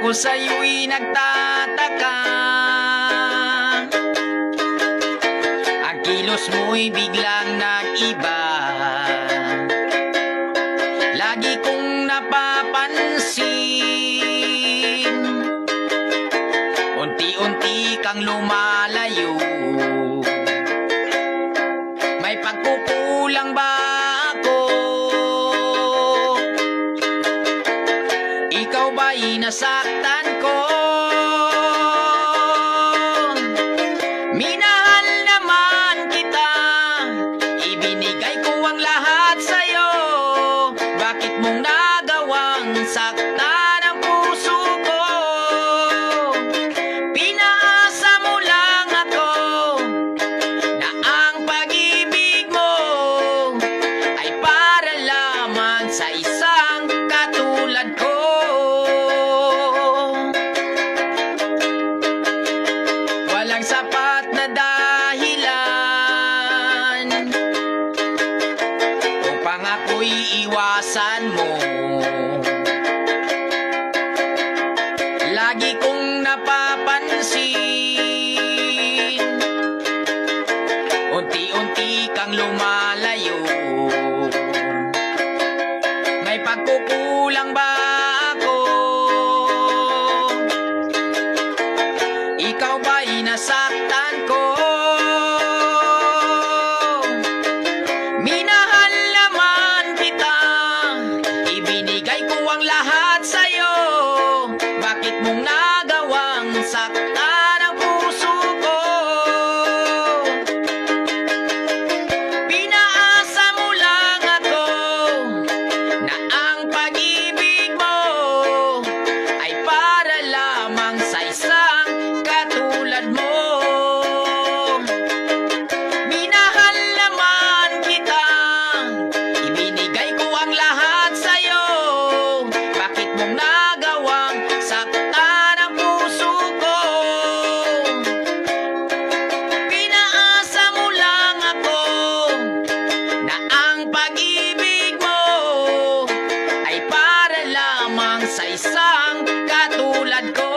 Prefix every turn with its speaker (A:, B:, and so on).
A: Ako sa'yo'y nagtataka, ang kilos mo'y biglang nag-iba. Lagi kong napapansin, unti-unti kang lumalayo. May pagkukulang ba ako? Ikaw ba'y nasaktan ko? Minahal naman kita, ibinigay ko ang lahat sa'yo. Bakit mong nagawang saktan ang puso ko? Pinaasa mo lang ako na ang pag-ibig mo ay para lamang sa isang katulad ko. Walang sapat na dahilan upang ako'y iwasan mo. Lagi kong napapansin, unti-unti kang lumalayo. May pagkukulang ba ako? Ikaw ba'y nasaktan ko? Minahal naman kita, ibinigay ko ang lahat sa'yo. Bakit mong nagawang saktan ang puso ko? Pinaasa mo lang ako na ang pag-ibig mo ay para lamang sa isang katulad mo. Minahal naman kita, ibinigay ko ang lahat sa'yo. Bakit mong nagawang saktan ang puso ko? Pinaasa mo lang ako na ang pag-ibig mo ay para lamang sa isang katulad ko.